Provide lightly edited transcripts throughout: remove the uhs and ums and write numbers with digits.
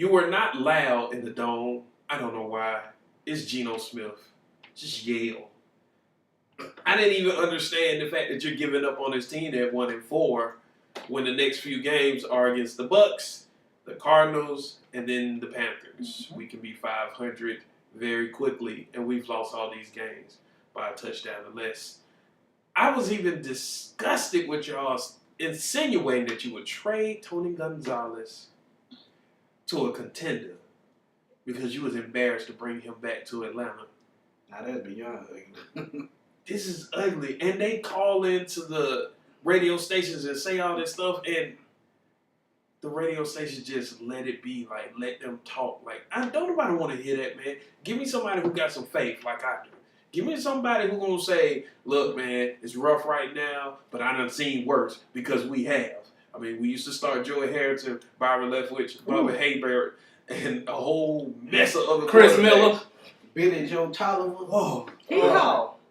You were not loud in the dome. I don't know why. It's Geno Smith. Just yell. I didn't even understand the fact that you're giving up on this team at 1-4 when the next few games are against the Bucks, the Cardinals, and then the Panthers. We can be 500 very quickly, and we've lost all these games by a touchdown or less. I was even disgusted with y'all insinuating that you would trade Tony Gonzalez to a contender because you was embarrassed to bring him back to Atlanta. Now that's beyond ugly. This is ugly. And they call into the radio stations and say all this stuff, and the radio stations just let it be, like, let them talk. Like, don't nobody want to hear that, man. Give me somebody who got some faith like I do. Give me somebody who gonna say, look, man, it's rough right now, but I done seen worse, because we have. I mean, we used to start Joey Harrington, Byron Leftwich, Bubba Hayberg, and a whole mess of other Chris Miller, Billy Joe Tolliver.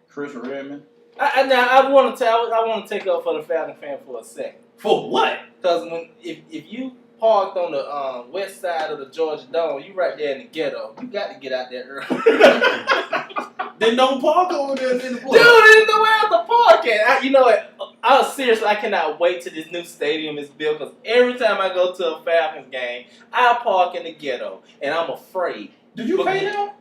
Chris Redmond. I want to take up for the Falcon fan for a second. For what? Because if you parked on the west side of the Georgia Dome, you right there in the ghetto. You got to get out there early. Then don't park over there in the Dude, there's nowhere else to park at. You know what? Seriously, I cannot wait till this new stadium is built, because every time I go to a Falcons game, I park in the ghetto, and I'm afraid. Did you pay them?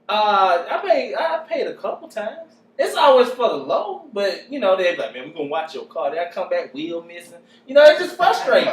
I paid a couple times. It's always for the low, but you know they're like, man, we're gonna watch your car. Then I come back, wheel missing. You know, it's just frustrating.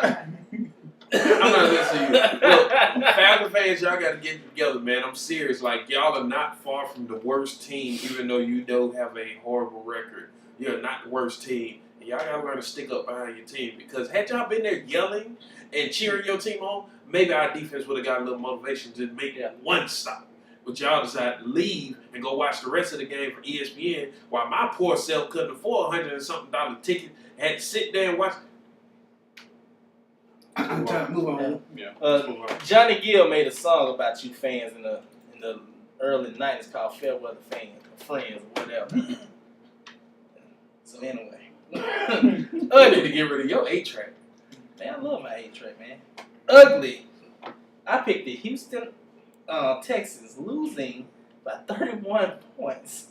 I'm not listening to you. Look, Falcon fans, y'all got to get together, man. I'm serious. Like, y'all are not far from the worst team, even though you do have a horrible record. You're not the worst team. And y'all got to learn to stick up behind your team, because had y'all been there yelling and cheering your team on, maybe our defense would have got a little motivation to make that one stop. But y'all decided to leave and go watch the rest of the game for ESPN, while my poor self couldn't afford $100 and something ticket, had to sit there and watch. I'm trying to move on. Yeah. Johnny Gill made a song about you fans in the early 90s called Fairweather Fans, or Friends, or whatever. So anyway. I need to get rid of your 8-track. Man, I love my 8-track, man. Ugly. I picked the Houston Texans losing by 31 points.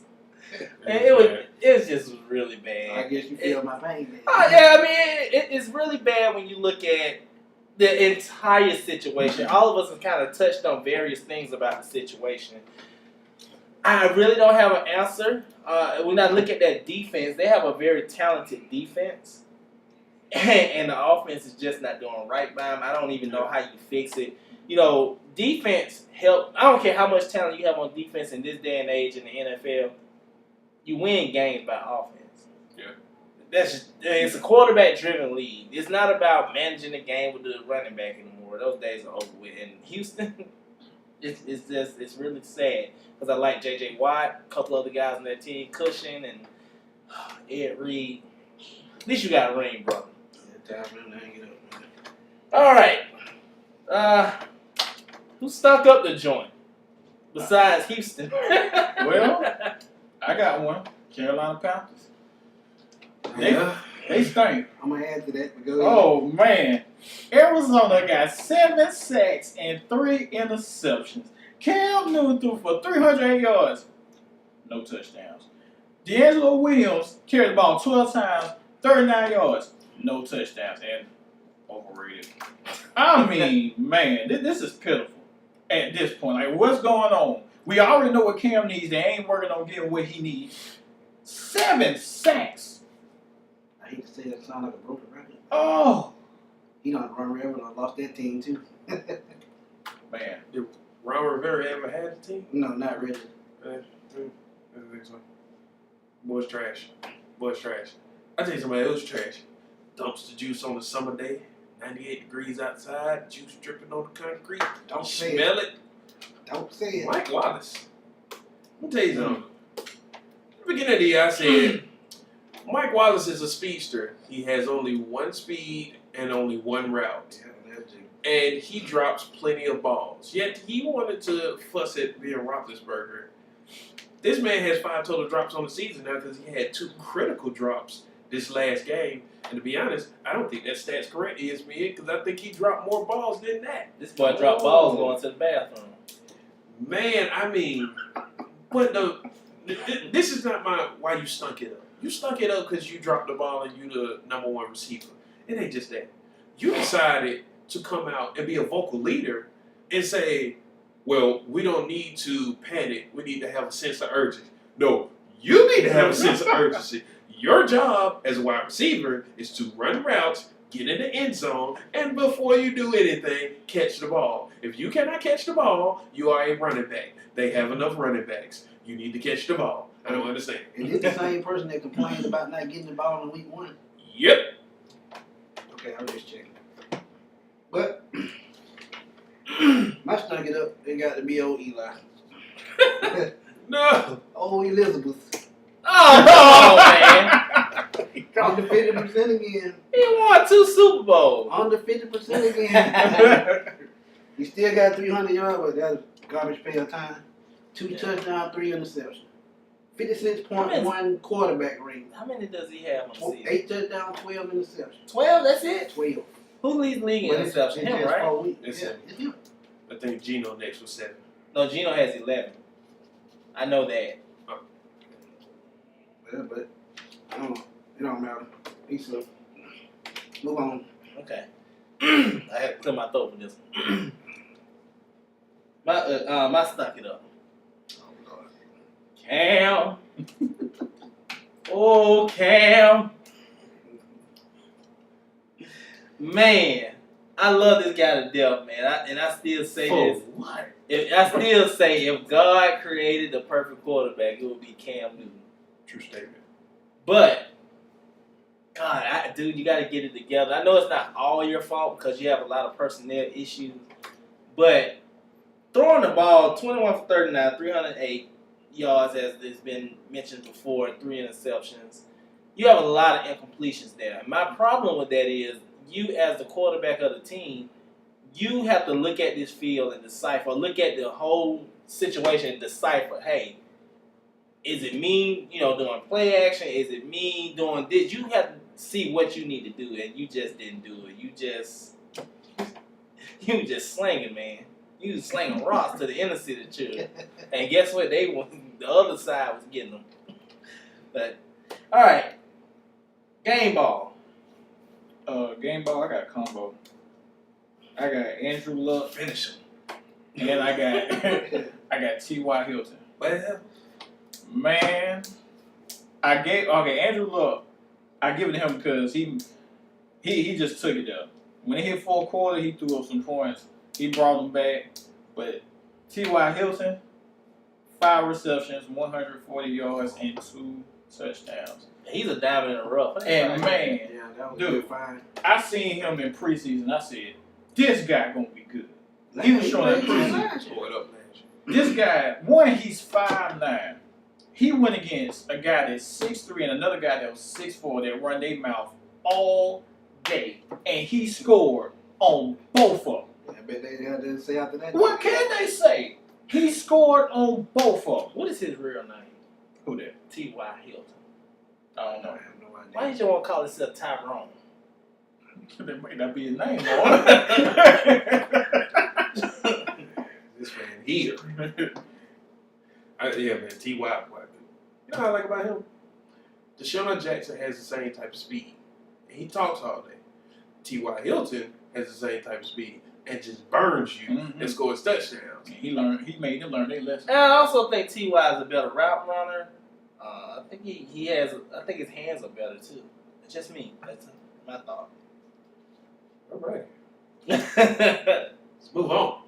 And it was just really bad. I guess you feel my pain, man. Yeah, I mean, it's really bad when you look at the entire situation. All of us have kind of touched on various things about the situation. I really don't have an answer. When I look at that defense, they have a very talented defense. And the offense is just not doing right by them. I don't even know how you fix it. You know, defense help. I don't care how much talent you have on defense in this day and age in the NFL. You win games by offense. Yeah. It's a quarterback-driven league. It's not about managing the game with the running back anymore. Those days are over with. And Houston, it's really sad, because I like J.J. Watt, a couple other guys on that team, Cushion and Ed Reed. At least you got a ring, brother. Yeah, time for them to hang it up, man. All right. Who stuck up the joint besides Houston? Well, I got one. Carolina Panthers. Yeah. They stink. I'm going to add to that, but go ahead. Oh, man. Arizona got 7 sacks and 3 interceptions. Cam Newton threw for 308 yards. No touchdowns. D'Angelo Williams carried the ball 12 times, 39 yards. No touchdowns. And overrated. I mean, man, this is pitiful at this point. Like, what's going on? We already know what Cam needs. They ain't working on getting what he needs. 7 sacks. I hate to say that sound like a broken record. Oh, He done run Rivera and lost that team too. man. Did Ron Rivera ever had a team? No, not really. I don't think so. Boy's trash. Boy's trash. I tell you somebody else trash. Dumps the juice on a summer day, 98 degrees outside, juice dripping on the concrete. Don't You say smell it. Don't say it. Mike Wallace. Let me tell you something. At the beginning of the year, I said, Mike Wallace is a speedster. He has only one speed and only one route. Yeah, that's it. And he drops plenty of balls. Yet he wanted to fuss at being Roethlisberger. This man has 5 total drops on the season now because he had 2 critical drops this last game. And to be honest, I don't think that stat's correct, ESPN, because I think he dropped more balls than that. This boy dropped balls going to the bathroom. Man, I mean, but this is not why you stunk it up. You stunk it up because you dropped the ball and you the number one receiver. It ain't just that. You decided to come out and be a vocal leader and say, well, we don't need to panic. We need to have a sense of urgency. No, you need to have a sense of urgency. Your job as a wide receiver is to run routes, get in the end zone, and before you do anything, catch the ball. If you cannot catch the ball, you are a running back. They have enough running backs. You need to catch the ball. I don't understand. Is this the same person that complained about not getting the ball in week 1? Yep. Okay, I'm just checking. But my stunk it up, it got to be old Eli. No. Old Elizabeth. Oh, man. Under 50% again. He won 2 Super Bowls. Under 50% again. He still got 300 yards, but that's garbage pail time. 2 touchdowns, 3 interceptions. 56.1 quarterback rate. How many does he have on the season? 8 touchdowns, 12 interceptions. 12, that's it? 12. Who leads the league in But it's interception? Him, just right? 4 weeks. It's Yeah, him. it's him. I think Geno next was 7. No, Geno has 11. I know that. Yeah, but I don't know. It don't matter. He's a move on. Okay. I had to clear my throat for this one. My stuck it up. Oh Lord. Cam. Oh, Cam. Man, I love this guy to death, man. I still say this. What? I still say if God created the perfect quarterback, it would be Cam Newton. True statement. But, God, dude, you got to get it together. I know it's not all your fault because you have a lot of personnel issues. But throwing the ball 21 for 39, 308 yards, as has been mentioned before, 3 interceptions. You have a lot of incompletions there. And my problem with that is you, as the quarterback of the team, you have to look at this field and decipher, look at the whole situation and decipher, hey, is it me, doing play action? Is it me doing this? You have to see what you need to do, and you just didn't do it. You just slinging, man. You was slinging rocks to the inner city children. And guess what? The other side was getting them. But, all right. Game ball. Game ball, I got a combo. I got Andrew Luck, Finish him. and I got T.Y. Hilton. Well, Man, Andrew Luck. I give it to him because he just took it there. When he hit 4th quarter, he threw up some points. He brought them back. But T.Y. Hilton, 5 receptions, 140 yards, and 2 touchdowns. He's a diamond in the rough. And man, Yeah, that was dude, good fine. I seen him in preseason. I said, this guy gonna be good. He was showing preseason. pull it up, man. This guy, he's 5'9". He went against a guy that's 6'3" and another guy that was 6'4" that run their mouth all day. And he scored on both of them. I bet they had to say after that. What can they say? He scored on both of them. What is his real name? Who that? T.Y. Hilton. I don't I know. have no idea. Why did you want to call himself Tyrone? That might not be his name, though. This man here. Yeah, man. T.Y. You know what I like about him? Deshaun Jackson has the same type of speed. And he talks all day. T.Y. Hilton has the same type of speed and just burns you and scores touchdowns. He made them learn their lesson. And I also think T.Y. is a better route runner. I think I think his hands are better too. It's just me. That's my thought. All right. Let's move on.